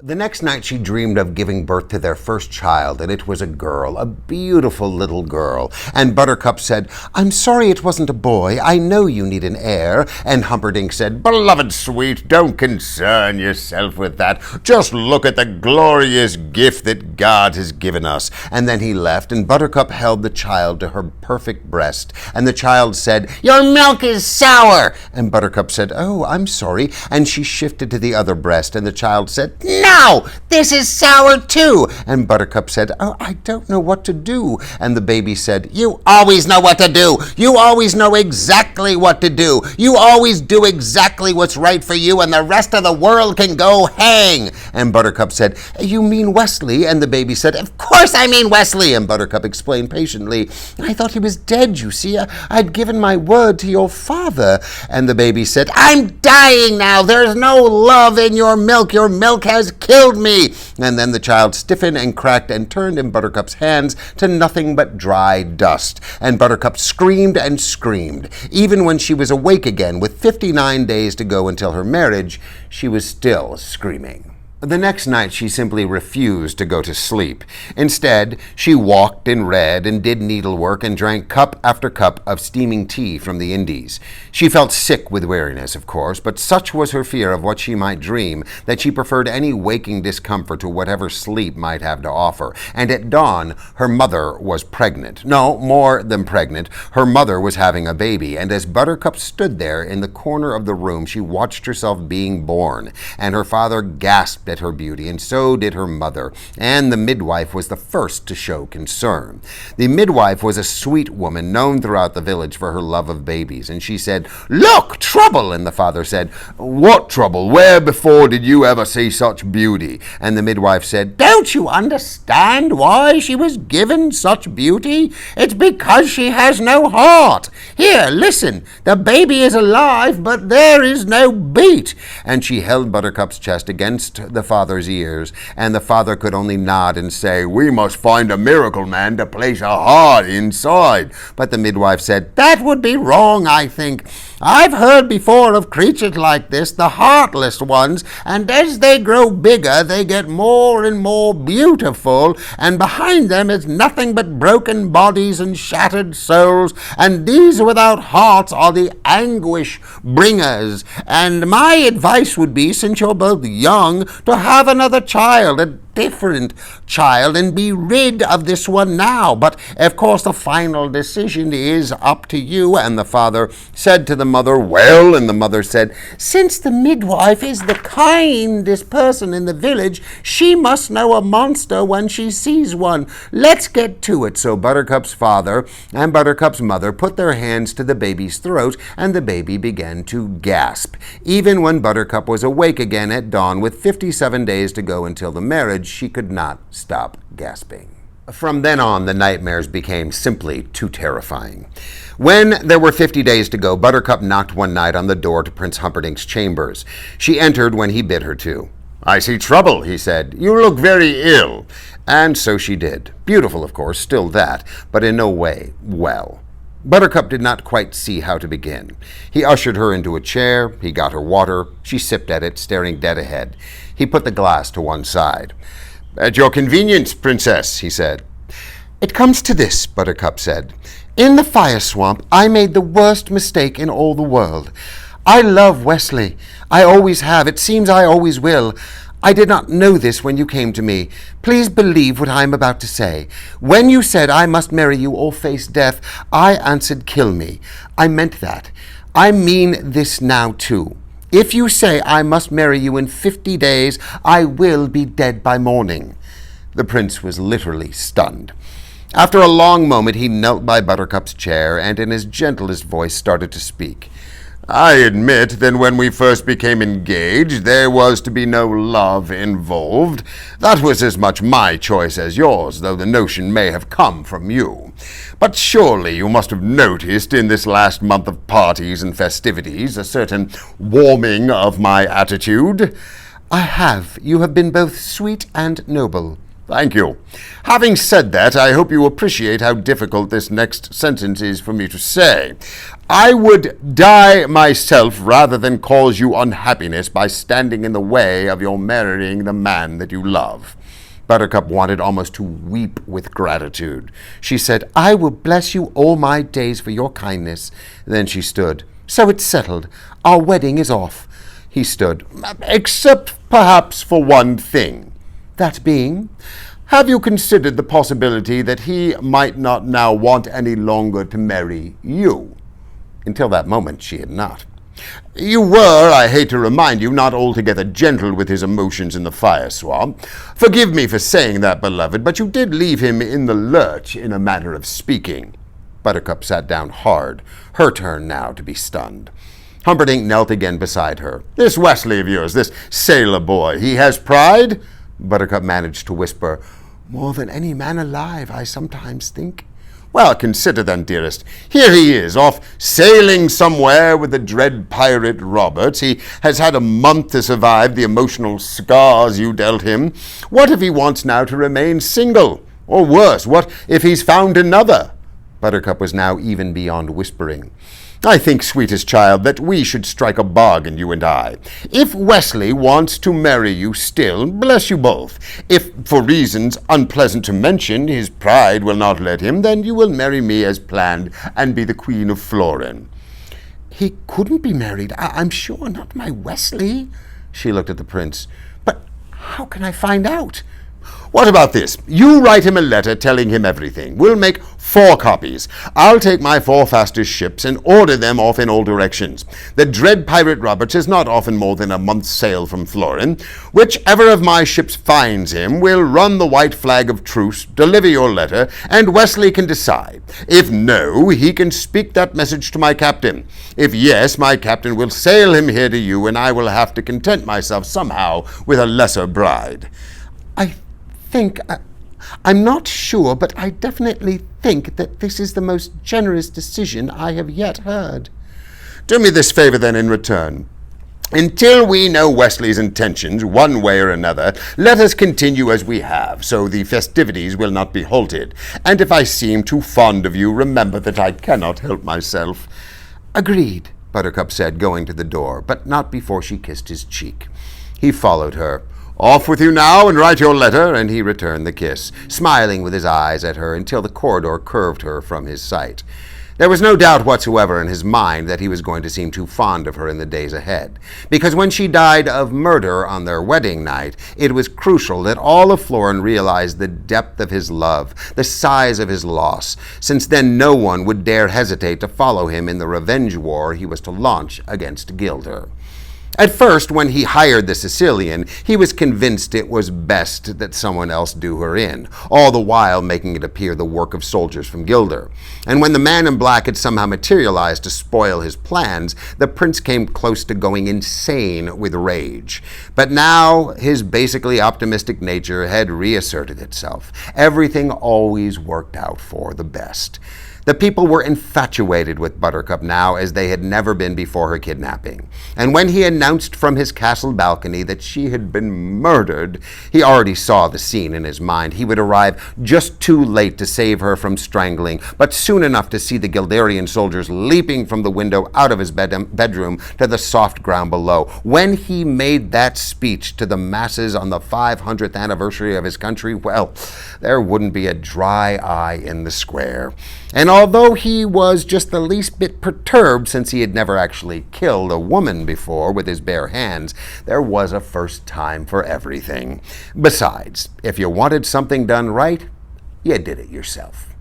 The next night she dreamed of giving birth to their first child, and it was a girl, a beautiful little girl. And Buttercup said, "I'm sorry it wasn't a boy. I know you need an heir." And Humperdinck said, "Beloved sweet, don't concern yourself with that. Just look at the glorious gift that God has given us." And then he left, and Buttercup held the child to her perfect breast. And the child said, "Your milk is sour." And Buttercup said, "Oh, I'm sorry." And she shifted to the other breast, and the child said, "No, this is sour too." And Buttercup said, "Oh, I don't know what to do." And the baby said, "You always know what to do. You always know exactly what to do. You always do exactly what's right for you, and the rest of the world can go hang." And Buttercup said, "You mean Wesley?" And the baby said, "Of course I mean Wesley." And Buttercup explained patiently, "I thought he was dead, you see. I'd given my word to your father." And the baby said, "I'm dying now. There's no love in your milk. Your milk has killed me." And then the child stiffened and cracked and turned in Buttercup's hands to nothing but dry dust. And Buttercup screamed and screamed. Even when she was awake again, with 59 days to go until her marriage, she was still screaming. The next night she simply refused to go to sleep. Instead, she walked and read and did needlework and drank cup after cup of steaming tea from the Indies. She felt sick with weariness, of course, but such was her fear of what she might dream that she preferred any waking discomfort to whatever sleep might have to offer. And at dawn, her mother was pregnant. No, more than pregnant. Her mother was having a baby, and as Buttercup stood there in the corner of the room, she watched herself being born, and her father gasped at her beauty, and so did her mother, and the midwife was the first to show concern. The midwife was a sweet woman known throughout the village for her love of babies, and she said, "Look, trouble!" And the father said, "What trouble? Where before did you ever see such beauty?" And the midwife said, "Don't you understand why she was given such beauty? It's because she has no heart. Here, listen, the baby is alive, but there is no beat." And she held Buttercup's chest against the father's ears, and the father could only nod and say, "We must find a miracle man to place a heart inside." But the midwife said, "That would be wrong, I think. I've heard before of creatures like this, the heartless ones, and as they grow bigger, they get more and more beautiful, and behind them is nothing but broken bodies and shattered souls, and these without hearts are the anguish bringers. And my advice would be, since you're both young, to have another child, a different child, and be rid of this one now. But of course the final decision is up to you." And the father said to the mother, "Well," and the mother said, "Since the midwife is the kindest person in the village, she must know a monster when she sees one. Let's get to it." So Buttercup's father and Buttercup's mother put their hands to the baby's throat, and the baby began to gasp. Even when Buttercup was awake again at dawn with 57 days to go until the marriage, she could not stop gasping. From then on, the nightmares became simply too terrifying. When there were 50 days to go, Buttercup knocked one night on the door to Prince Humperdinck's chambers. She entered when he bid her to. "I see trouble," he said. "You look very ill." And so she did. Beautiful, of course, still that, but in no way well. Buttercup did not quite see how to begin. He ushered her into a chair. He got her water. She sipped at it, staring dead ahead. He put the glass to one side. "At your convenience, princess," he said. "It comes to this," Buttercup said. "In the fire swamp, I made the worst mistake in all the world. I love Wesley. I always have. It seems I always will. I did not know this when you came to me. Please believe what I am about to say. When you said I must marry you or face death, I answered, 'Kill me.' I meant that. I mean this now too. If you say I must marry you in 50 days, I will be dead by morning." The prince was literally stunned. After a long moment, he knelt by Buttercup's chair and in his gentlest voice started to speak. "I admit that when we first became engaged, there was to be no love involved. That was as much my choice as yours, though the notion may have come from you. But surely you must have noticed in this last month of parties and festivities a certain warming of my attitude." "I have. You have been both sweet and noble." Thank you. Having said that, I hope you appreciate how difficult this next sentence is for me to say. I would die myself rather than cause you unhappiness by standing in the way of your marrying the man that you love. Buttercup wanted almost to weep with gratitude. She said, I will bless you all my days for your kindness. Then she stood. So it's settled. Our wedding is off. He stood. Except perhaps for one thing. That being, have you considered the possibility that he might not now want any longer to marry you? Until that moment, she had not. You were, I hate to remind you, not altogether gentle with his emotions in the fire swamp. Forgive me for saying that, beloved, but you did leave him in the lurch, in a manner of speaking. Buttercup sat down hard, her turn now to be stunned. Humperdinck knelt again beside her. This Wesley of yours, this sailor boy, he has pride? Buttercup managed to whisper, More than any man alive, I sometimes think. Well, consider then, dearest. Here he is, off sailing somewhere with the dread pirate Roberts. He has had a month to survive the emotional scars you dealt him. What if he wants now to remain single? Or worse, what if he's found another? Buttercup was now even beyond whispering. I think, sweetest child, that we should strike a bargain, you and I. If Wesley wants to marry you still, bless you both. If, for reasons unpleasant to mention, his pride will not let him, then you will marry me as planned and be the Queen of Florin. He couldn't be married, I'm sure, not my Wesley. She looked at the prince. But how can I find out? What about this? You write him a letter telling him everything. We'll make 4 copies. I'll take my 4 fastest ships and order them off in all directions. The dread pirate Roberts is not often more than a month's sail from Florin. Whichever of my ships finds him will run the white flag of truce, deliver your letter, and Wesley can decide. If no, he can speak that message to my captain. If yes, my captain will sail him here to you, and I will have to content myself somehow with a lesser bride. I'm not sure, but I definitely think that this is the most generous decision I have yet heard. Do me this favor then in return. Until we know Wesley's intentions, one way or another, let us continue as we have, so the festivities will not be halted. And if I seem too fond of you, remember that I cannot help myself. Agreed, Buttercup said, going to the door, but not before she kissed his cheek. He followed her. Off with you now and write your letter, and he returned the kiss, smiling with his eyes at her until the corridor curved her from his sight. There was no doubt whatsoever in his mind that he was going to seem too fond of her in the days ahead, because when she died of murder on their wedding night, it was crucial that all of Florin realized the depth of his love, the size of his loss, since then no one would dare hesitate to follow him in the revenge war he was to launch against Gilder. At first, when he hired the Sicilian, he was convinced it was best that someone else do her in, all the while making it appear the work of soldiers from Gilder. And when the man in black had somehow materialized to spoil his plans, the prince came close to going insane with rage. But now his basically optimistic nature had reasserted itself. Everything always worked out for the best. The people were infatuated with Buttercup now as they had never been before her kidnapping. And when he announced from his castle balcony that she had been murdered, he already saw the scene in his mind. He would arrive just too late to save her from strangling, but soon enough to see the Gilderian soldiers leaping from the window out of his bedroom to the soft ground below. When he made that speech to the masses on the 500th anniversary of his country, well, there wouldn't be a dry eye in the square. And although he was just the least bit perturbed since he had never actually killed a woman before with his bare hands, there was a first time for everything. Besides, if you wanted something done right, you did it yourself.